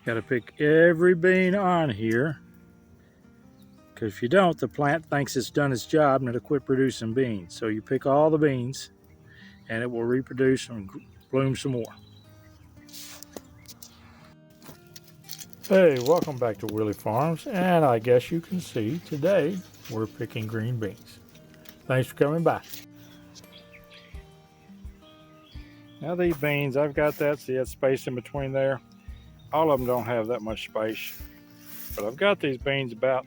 Got to pick every bean on here, because if you don't, the plant thinks it's done its job and it'll quit producing beans. So you pick all the beans and it will reproduce and bloom some more. Hey, welcome back to Willie Farms, and I guess you can see today we're picking green beans. Thanks for coming by. Now these beans, I've got that, see that space in between there? All of them don't have that much space, but I've got these beans about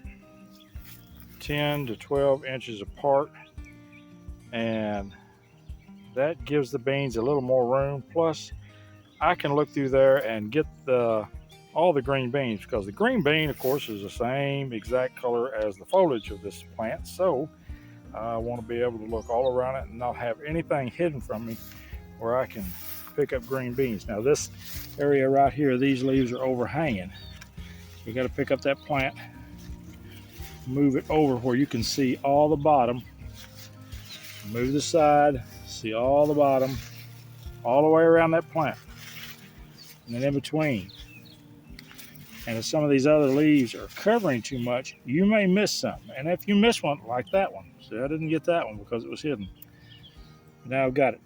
10 to 12 inches apart, and that gives the beans a little more room. Plus, I can look through there and get all the green beans, because the green bean, of course, is the same exact color as the foliage of this plant. So I want to be able to look all around it and not have anything hidden from me where I can pick up green beans. Now this area right here, these leaves are overhanging. You got to pick up that plant, move it over where you can see all the bottom, move the side, see all the bottom, all the way around that plant, and then in between. And if some of these other leaves are covering too much, you may miss some. And if you miss one, like that one, see, I didn't get that one because it was hidden. Now I've got it.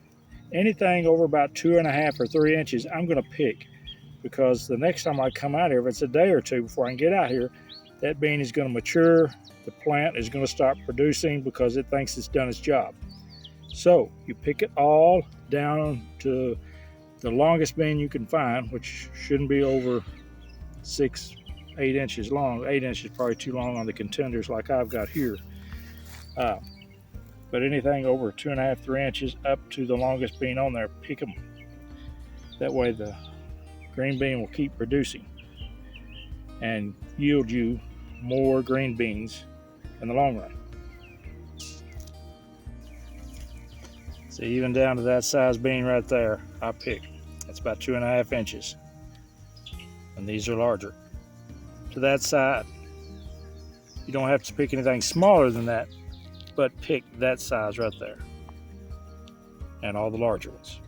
Anything over about 2.5 or 3 inches, I'm going to pick, because the next time I come out here, if it's a day or two before I can get out here, that bean is going to mature. The plant is going to start producing because it thinks it's done its job. So you pick it all down to the longest bean you can find, which shouldn't be over 6-8 inches long. 8 inches probably too long on the contenders like I've got here. But anything over 2.5, 3 inches up to the longest bean on there, pick them. That way the green bean will keep producing and yield you more green beans in the long run. See, even down to that size bean right there, I picked. That's about 2.5 inches. And these are larger. To that side, you don't have to pick anything smaller than that, but pick that size right there. And all the larger ones.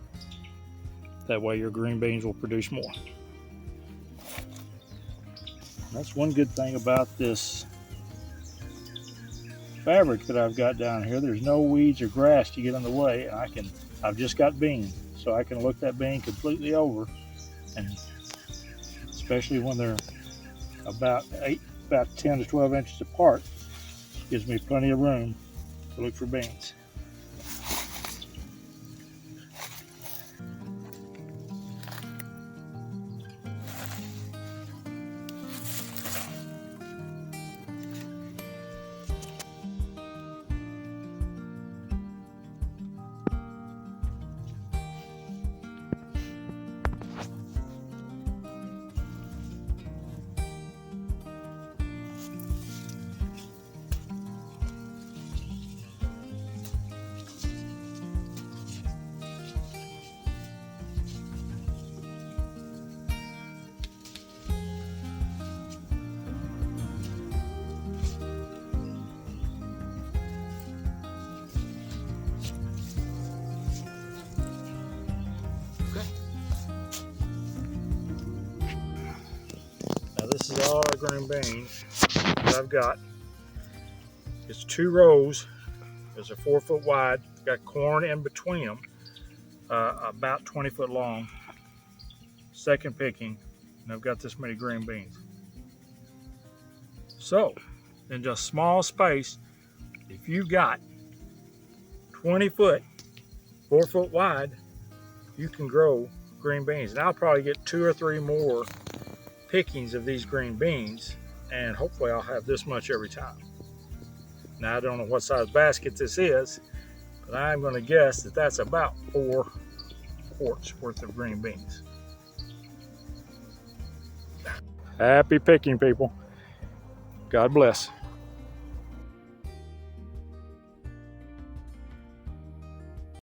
That way your green beans will produce more. That's one good thing about this fabric that I've got down here. There's no weeds or grass to get in the way, and I've just got beans, so I can look that bean completely over, and especially when they're about 10 to 12 inches apart, gives me plenty of room to look for beans. Now this is all our green beans that I've got. It's 2 rows. There's a 4 foot wide. Got corn in between them, about 20 foot long. Second picking, and I've got this many green beans. So, in just small space, if you've got 20 foot, 4 foot wide, you can grow green beans. And I'll probably get 2 or 3 more pickings of these green beans, and hopefully I'll have this much every time. Now I don't know what size basket this is, but I'm going to guess that that's about 4 quarts worth of green beans. Happy picking, people. God bless.